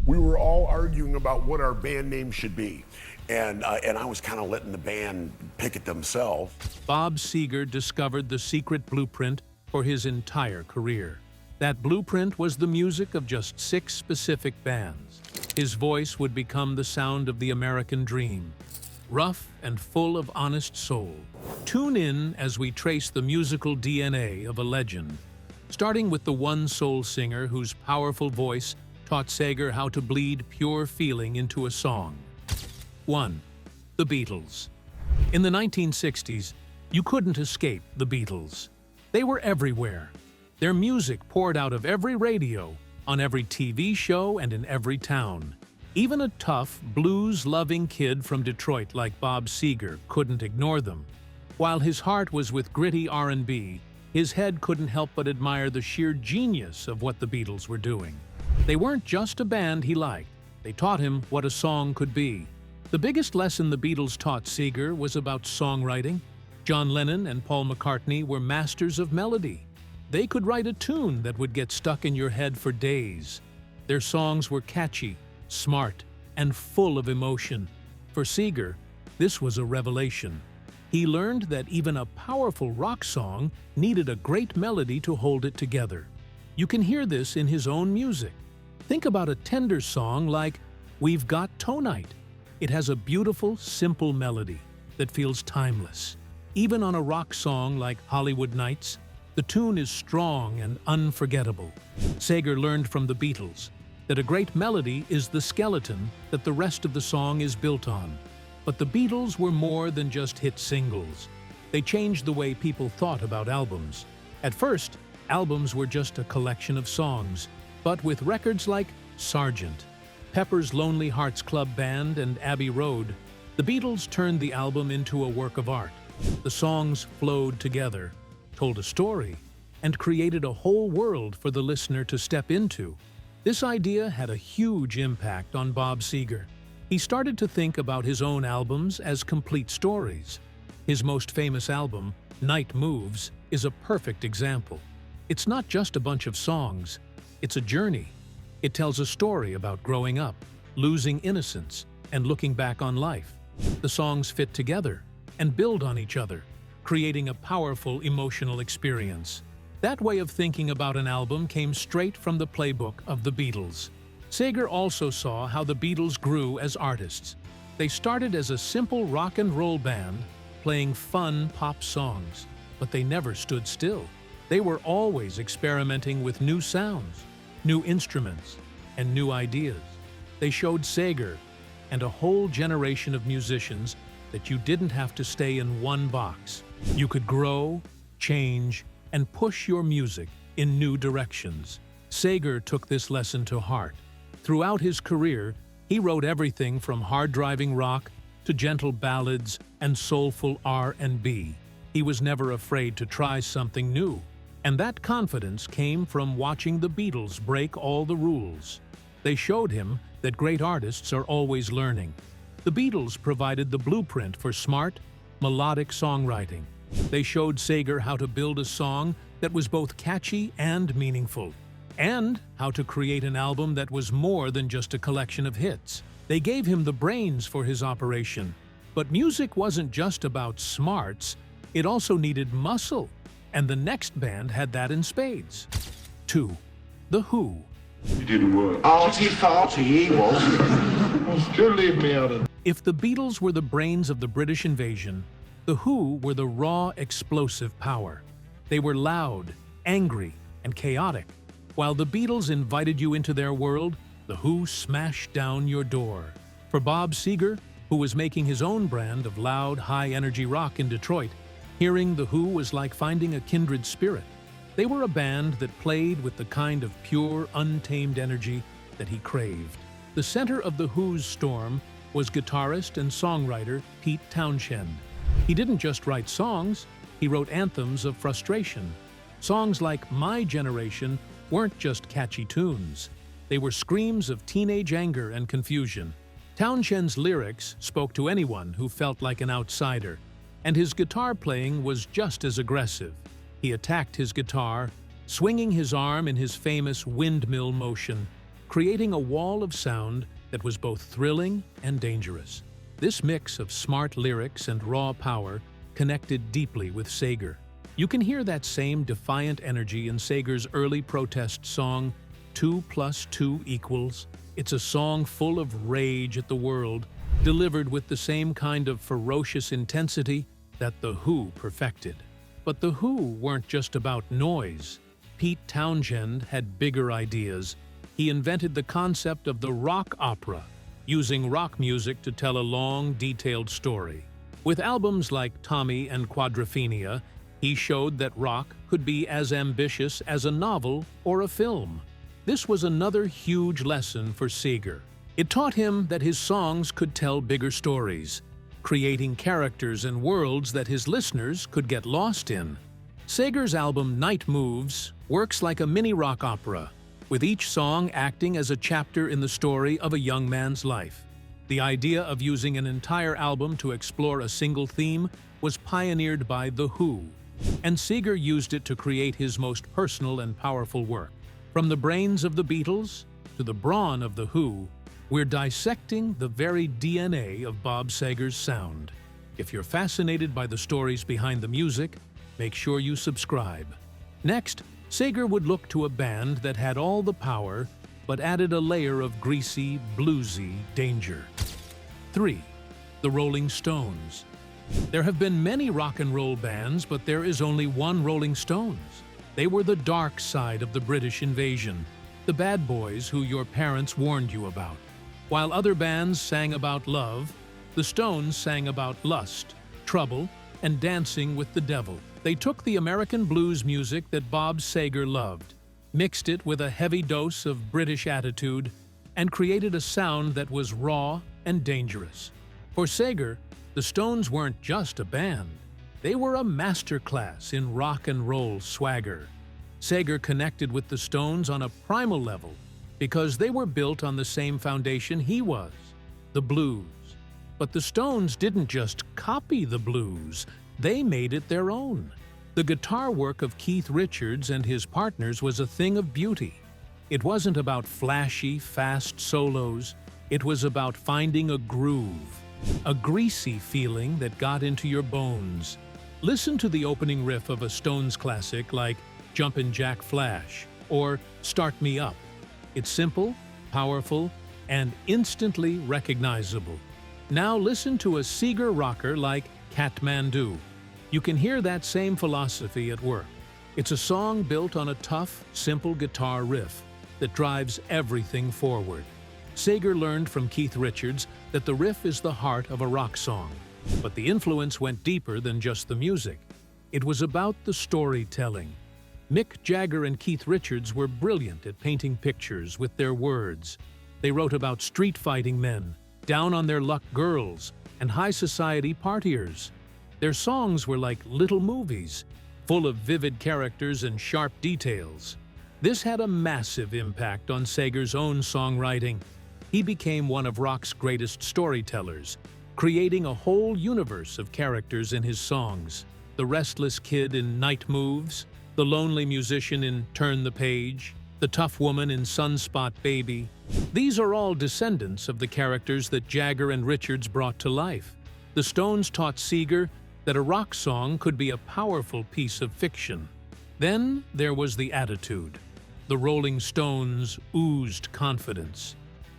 we were all arguing about what our band name should be. And I was kind of letting the band pick it themselves. Bob Seger discovered the secret blueprint for his entire career. That blueprint was the music of just 6 specific bands. His voice would become the sound of the American dream, rough and full of honest soul. Tune in as we trace the musical DNA of a legend, starting with the one soul singer whose powerful voice taught Seger how to bleed pure feeling into a song. 1. The Beatles. In the 1960s, you couldn't escape the Beatles. They were everywhere. Their music poured out of every radio, on every TV show, and in every town. Even a tough, blues-loving kid from Detroit like Bob Seger couldn't ignore them. While his heart was with gritty R&B, his head couldn't help but admire the sheer genius of what the Beatles were doing. They weren't just a band he liked. They taught him what a song could be. The biggest lesson the Beatles taught Seger was about songwriting. John Lennon and Paul McCartney were masters of melody. They could write a tune that would get stuck in your head for days. Their songs were catchy, smart, and full of emotion. For Seger, this was a revelation. He learned that even a powerful rock song needed a great melody to hold it together. You can hear this in his own music. Think about a tender song like We've Got Tonight. It has a beautiful, simple melody that feels timeless. Even on a rock song like Hollywood Nights, the tune is strong and unforgettable. Seger learned from the Beatles that a great melody is the skeleton that the rest of the song is built on. But the Beatles were more than just hit singles. They changed the way people thought about albums. At first, albums were just a collection of songs, but with records like Sgt., Pepper's Lonely Hearts Club Band, and Abbey Road, the Beatles turned the album into a work of art. The songs flowed together, told a story, and created a whole world for the listener to step into. This idea had a huge impact on Bob Seger. He started to think about his own albums as complete stories. His most famous album, Night Moves, is a perfect example. It's not just a bunch of songs, it's a journey. It tells a story about growing up, losing innocence, and looking back on life. The songs fit together and build on each other, creating a powerful emotional experience. That way of thinking about an album came straight from the playbook of the Beatles. Seger also saw how the Beatles grew as artists. They started as a simple rock and roll band, playing fun pop songs, but they never stood still. They were always experimenting with new sounds, new instruments, and new ideas. They showed Seger and a whole generation of musicians that you didn't have to stay in one box. You could grow, change, and push your music in new directions. Seger took this lesson to heart. Throughout his career, he wrote everything from hard-driving rock to gentle ballads and soulful R&B. He was never afraid to try something new. And that confidence came from watching the Beatles break all the rules. They showed him that great artists are always learning. The Beatles provided the blueprint for smart, melodic songwriting. They showed Seger how to build a song that was both catchy and meaningful, and how to create an album that was more than just a collection of hits. They gave him the brains for his operation. But music wasn't just about smarts, it also needed muscle. And the next band had that in spades. 2. The Who. It didn't work. Arty-farty he was. Well, still leave me out of... If the Beatles were the brains of the British invasion, the Who were the raw, explosive power. They were loud, angry, and chaotic. While the Beatles invited you into their world, the Who smashed down your door. For Bob Seger, who was making his own brand of loud, high-energy rock in Detroit, hearing the Who was like finding a kindred spirit. They were a band that played with the kind of pure, untamed energy that he craved. The center of the Who's storm was guitarist and songwriter Pete Townshend. He didn't just write songs, he wrote anthems of frustration. Songs like My Generation weren't just catchy tunes. They were screams of teenage anger and confusion. Townshend's lyrics spoke to anyone who felt like an outsider, and his guitar playing was just as aggressive. He attacked his guitar, swinging his arm in his famous windmill motion. creating a wall of sound that was both thrilling and dangerous. This mix of smart lyrics and raw power connected deeply with Seger. You can hear that same defiant energy in Seger's early protest song, 2 + 2 =. It's a song full of rage at the world, delivered with the same kind of ferocious intensity that The Who perfected. But The Who weren't just about noise. Pete Townshend had bigger ideas. He invented the concept of the rock opera, using rock music to tell a long, detailed story. With albums like Tommy and Quadrophenia, he showed that rock could be as ambitious as a novel or a film. This was another huge lesson for Seger. It taught him that his songs could tell bigger stories, creating characters and worlds that his listeners could get lost in. Seger's album Night Moves works like a mini rock opera, with each song acting as a chapter in the story of a young man's life. The idea of using an entire album to explore a single theme was pioneered by The Who, and Seger used it to create his most personal and powerful work. From the brains of the Beatles to the brawn of The Who, we're dissecting the very DNA of Bob Seger's sound. If you're fascinated by the stories behind the music, make sure you subscribe. Next, Seger would look to a band that had all the power, but added a layer of greasy, bluesy danger. 3. The Rolling Stones. There have been many rock and roll bands, but there is only one Rolling Stones. They were the dark side of the British invasion, the bad boys who your parents warned you about. While other bands sang about love, the Stones sang about lust, trouble, and dancing with the devil. They took the American blues music that Bob Seger loved, mixed it with a heavy dose of British attitude, and created a sound that was raw and dangerous. For Seger, the Stones weren't just a band. They were a masterclass in rock and roll swagger. Seger connected with the Stones on a primal level because they were built on the same foundation he was, the blues. But the Stones didn't just copy the blues, they made it their own. The guitar work of Keith Richards and his partners was a thing of beauty. It wasn't about flashy, fast solos. It was about finding a groove, a greasy feeling that got into your bones. Listen to the opening riff of a Stones classic like Jumpin' Jack Flash or Start Me Up. It's simple, powerful, and instantly recognizable. Now listen to a Seger rocker like Kathmandu. You can hear that same philosophy at work. It's a song built on a tough, simple guitar riff that drives everything forward. Seger learned from Keith Richards that the riff is the heart of a rock song. But the influence went deeper than just the music. It was about the storytelling. Mick Jagger and Keith Richards were brilliant at painting pictures with their words. They wrote about street-fighting men, down-on-their-luck girls, and high-society partiers. Their songs were like little movies, full of vivid characters and sharp details. This had a massive impact on Seger's own songwriting. He became one of rock's greatest storytellers, creating a whole universe of characters in his songs. The restless kid in Night Moves, the lonely musician in Turn the Page, the tough woman in Sunspot Baby. These are all descendants of the characters that Jagger and Richards brought to life. The Stones taught Seger that a rock song could be a powerful piece of fiction. Then there was the attitude. The Rolling Stones oozed confidence.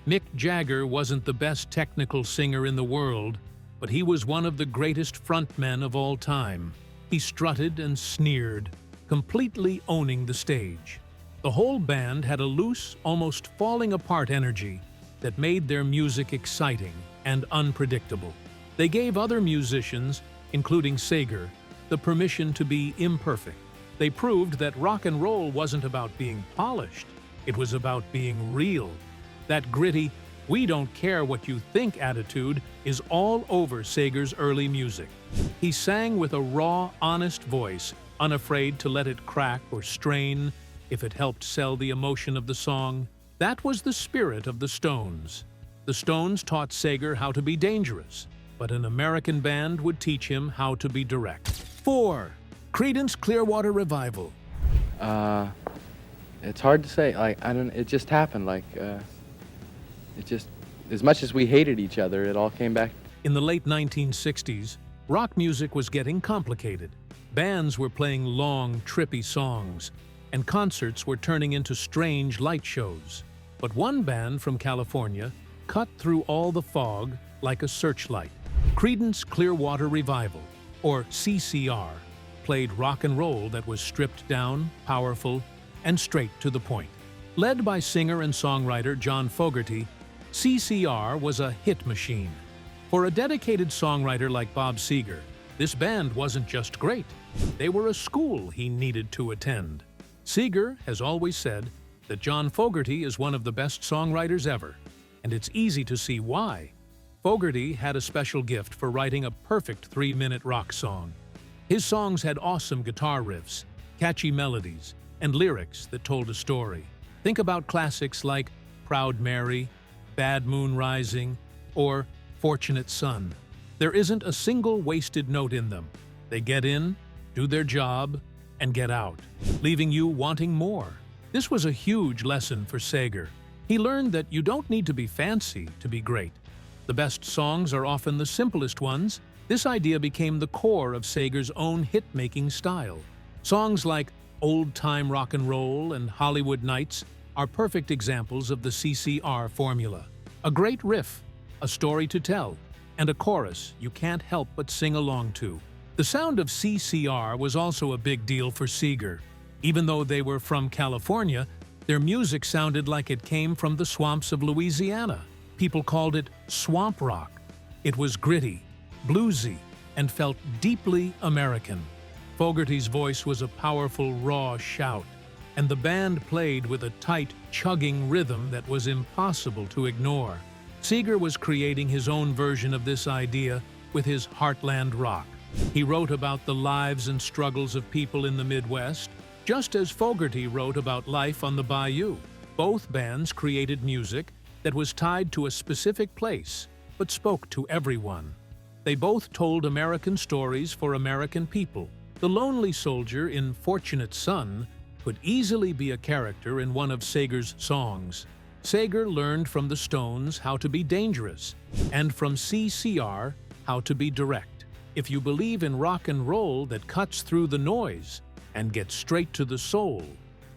Mick Jagger wasn't the best technical singer in the world, but he was one of the greatest frontmen of all time. He strutted and sneered, completely owning the stage. The whole band had a loose, almost falling apart energy that made their music exciting and unpredictable. They gave other musicians, including Seger, the permission to be imperfect. They proved that rock and roll wasn't about being polished, it was about being real. That gritty, we don't care what you think attitude is all over Seger's early music. He sang with a raw, honest voice, unafraid to let it crack or strain if it helped sell the emotion of the song. That was the spirit of the Stones. The Stones taught Seger how to be dangerous, but an American band would teach him how to be direct. 4. Creedence Clearwater Revival. It's hard to say. Like, I don't. It just happened. Like, it just, as much as we hated each other, it all came back. In the late 1960s, rock music was getting complicated. Bands were playing long, trippy songs, and concerts were turning into strange light shows. But one band from California cut through all the fog like a searchlight. Creedence Clearwater Revival, or CCR, played rock and roll that was stripped down, powerful, and straight to the point. Led by singer and songwriter John Fogerty, CCR was a hit machine. For a dedicated songwriter like Bob Seger, this band wasn't just great. They were a school he needed to attend. Seger has always said that John Fogerty is one of the best songwriters ever, and it's easy to see why. Fogerty had a special gift for writing a perfect 3-minute rock song. His songs had awesome guitar riffs, catchy melodies, and lyrics that told a story. Think about classics like Proud Mary, Bad Moon Rising, or Fortunate Son. There isn't a single wasted note in them. They get in, do their job, and get out, leaving you wanting more. This was a huge lesson for Seger. He learned that you don't need to be fancy to be great. The best songs are often the simplest ones. This idea became the core of Seger's own hit-making style. Songs like Old Time Rock and Roll and Hollywood Nights are perfect examples of the CCR formula. A great riff, a story to tell, and a chorus you can't help but sing along to. The sound of CCR was also a big deal for Seger. Even though they were from California, their music sounded like it came from the swamps of Louisiana. People called it swamp rock. It was gritty, bluesy, and felt deeply American. Fogerty's voice was a powerful, raw shout, and the band played with a tight, chugging rhythm that was impossible to ignore. Seger was creating his own version of this idea with his Heartland Rock. He wrote about the lives and struggles of people in the Midwest, just as Fogerty wrote about life on the bayou. Both bands created music that was tied to a specific place, but spoke to everyone. They both told American stories for American people. The lonely soldier in Fortunate Son could easily be a character in one of Seger's songs. Seger learned from the Stones how to be dangerous, and from CCR how to be direct. If you believe in rock and roll that cuts through the noise and gets straight to the soul,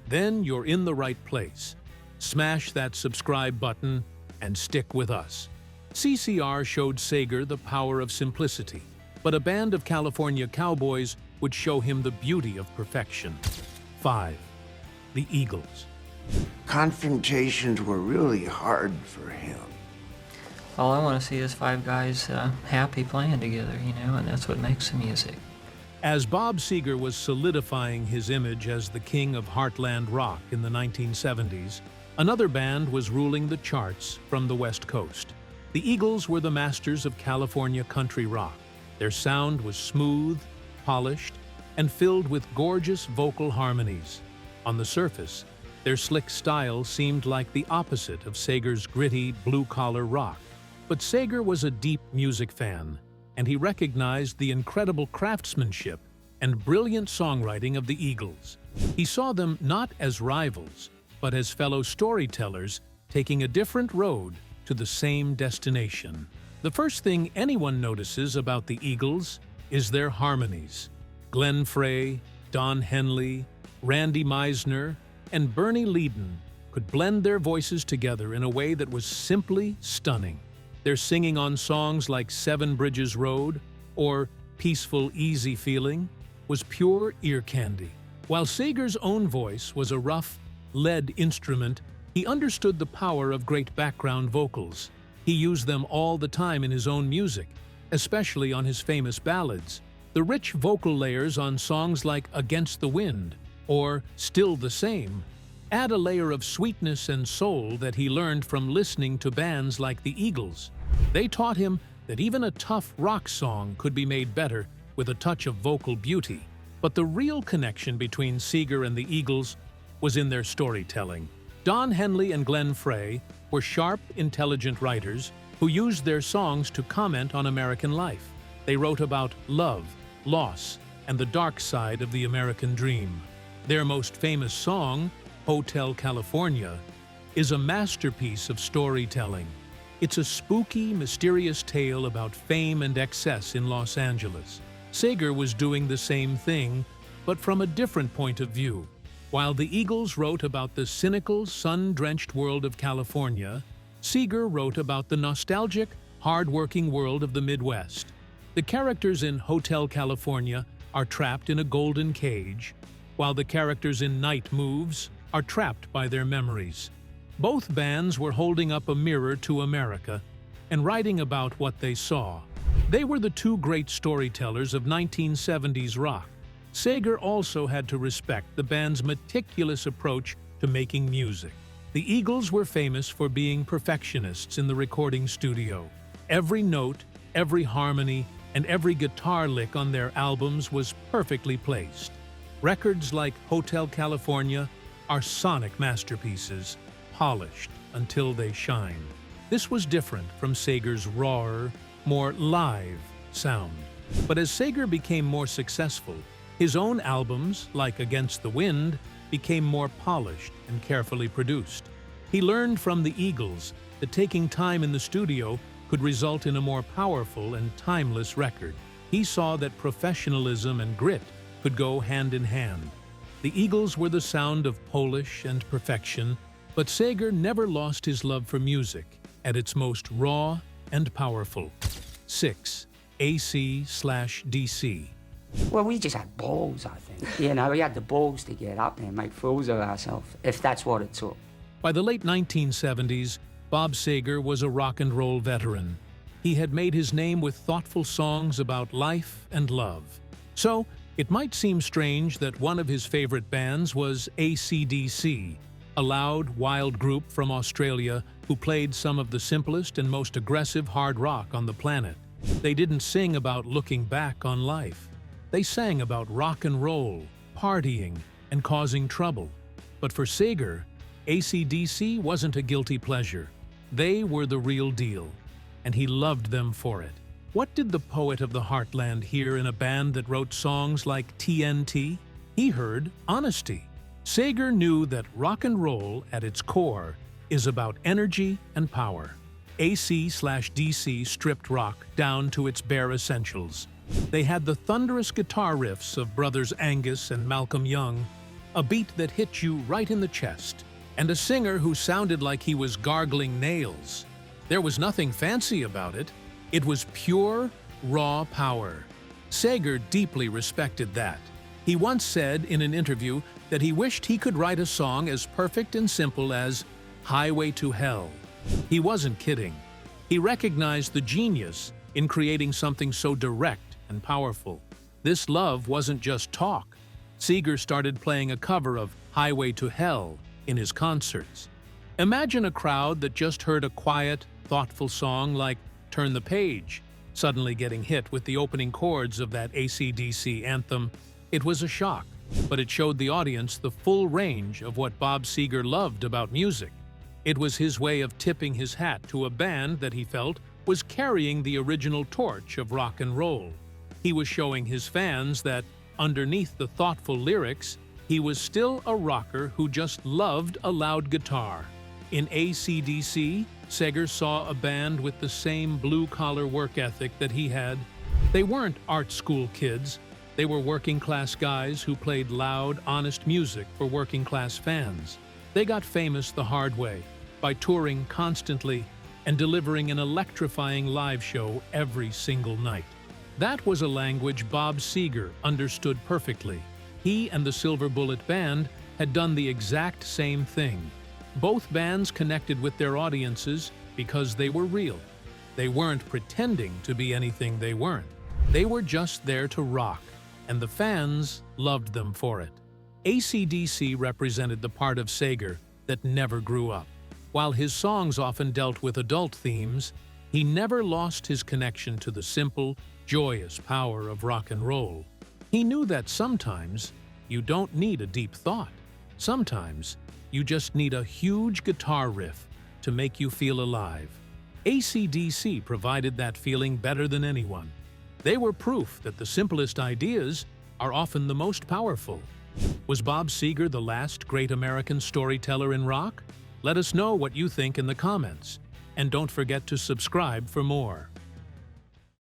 then you're in the right place. Smash that subscribe button and stick with us. CCR showed Seger the power of simplicity, but a band of California cowboys would show him the beauty of perfection. 5. The Eagles. Confrontations were really hard for him. All I want to see is 5 guys happy playing together, and that's what makes the music. As Bob Seger was solidifying his image as the king of Heartland rock in the 1970s, another band was ruling the charts from the West Coast. The Eagles were the masters of California country rock. Their sound was smooth, polished, and filled with gorgeous vocal harmonies. On the surface, their slick style seemed like the opposite of Seger's gritty, blue-collar rock. But Seger was a deep music fan, and he recognized the incredible craftsmanship and brilliant songwriting of the Eagles. He saw them not as rivals, but as fellow storytellers taking a different road to the same destination. The first thing anyone notices about the Eagles is their harmonies. Glenn Frey, Don Henley, Randy Meisner, and Bernie Leadon could blend their voices together in a way that was simply stunning. Their singing on songs like Seven Bridges Road or Peaceful Easy Feeling was pure ear candy. While Seger's own voice was a rough, lead instrument, he understood the power of great background vocals. He used them all the time in his own music, especially on his famous ballads. The rich vocal layers on songs like Against the Wind or Still the Same add a layer of sweetness and soul that he learned from listening to bands like the Eagles. They taught him that even a tough rock song could be made better with a touch of vocal beauty. But the real connection between Seger and the Eagles was in their storytelling. Don Henley and Glenn Frey were sharp, intelligent writers who used their songs to comment on American life. They wrote about love, loss, and the dark side of the American dream. Their most famous song, Hotel California, is a masterpiece of storytelling. It's a spooky, mysterious tale about fame and excess in Los Angeles. Seger was doing the same thing, but from a different point of view. While the Eagles wrote about the cynical, sun-drenched world of California, Seger wrote about the nostalgic, hard-working world of the Midwest. The characters in Hotel California are trapped in a golden cage, while the characters in Night Moves are trapped by their memories. Both bands were holding up a mirror to America and writing about what they saw. They were the two great storytellers of 1970s rock. Seger also had to respect the band's meticulous approach to making music. The Eagles were famous for being perfectionists in the recording studio. Every note, every harmony, and every guitar lick on their albums was perfectly placed. Records like Hotel California are sonic masterpieces, polished until they shine. This was different from Seger's rawer, more live sound. But as Seger became more successful, his own albums, like Against the Wind, became more polished and carefully produced. He learned from the Eagles that taking time in the studio could result in a more powerful and timeless record. He saw that professionalism and grit could go hand in hand. The Eagles were the sound of polish and perfection, but Seger never lost his love for music at its most raw and powerful. 6. AC/DC. Well, we just had balls, I think. You know, we had the balls to get up there and make fools of ourselves, if that's what it took. By the late 1970s, Bob Seger was a rock and roll veteran. He had made his name with thoughtful songs about life and love. So, it might seem strange that one of his favorite bands was AC/DC, a loud, wild group from Australia who played some of the simplest and most aggressive hard rock on the planet. They didn't sing about looking back on life. They sang about rock and roll, partying, and causing trouble. But for Seger, AC/DC wasn't a guilty pleasure. They were the real deal, and he loved them for it. What did the poet of the heartland hear in a band that wrote songs like TNT? He heard honesty. Seger knew that rock and roll, at its core, is about energy and power. AC/DC stripped rock down to its bare essentials. They had the thunderous guitar riffs of brothers Angus and Malcolm Young, a beat that hit you right in the chest, and a singer who sounded like he was gargling nails. There was nothing fancy about it. It was pure, raw power. Seger deeply respected that. He once said in an interview that he wished he could write a song as perfect and simple as Highway to Hell. He wasn't kidding. He recognized the genius in creating something so direct and powerful. This love wasn't just talk. Seger started playing a cover of Highway to Hell in his concerts. Imagine a crowd that just heard a quiet, thoughtful song like Turn the Page, suddenly getting hit with the opening chords of that AC/DC anthem. It was a shock, but it showed the audience the full range of what Bob Seger loved about music. It was his way of tipping his hat to a band that he felt was carrying the original torch of rock and roll. He was showing his fans that, underneath the thoughtful lyrics, he was still a rocker who just loved a loud guitar. In AC/DC, Seger saw a band with the same blue-collar work ethic that he had. They weren't art school kids. They were working-class guys who played loud, honest music for working-class fans. They got famous the hard way, by touring constantly and delivering an electrifying live show every single night. That was a language Bob Seger understood perfectly. He and the Silver Bullet Band had done the exact same thing. Both bands connected with their audiences because they were real. They weren't pretending to be anything they weren't. They were just there to rock, and the fans loved them for it. AC/DC represented the part of Seger that never grew up. While his songs often dealt with adult themes, he never lost his connection to the simple, joyous power of rock and roll. He knew that sometimes you don't need a deep thought. Sometimes you just need a huge guitar riff to make you feel alive. AC/DC provided that feeling better than anyone. They were proof that the simplest ideas are often the most powerful. Was Bob Seger the last great American storyteller in rock? Let us know what you think in the comments. And don't forget to subscribe for more.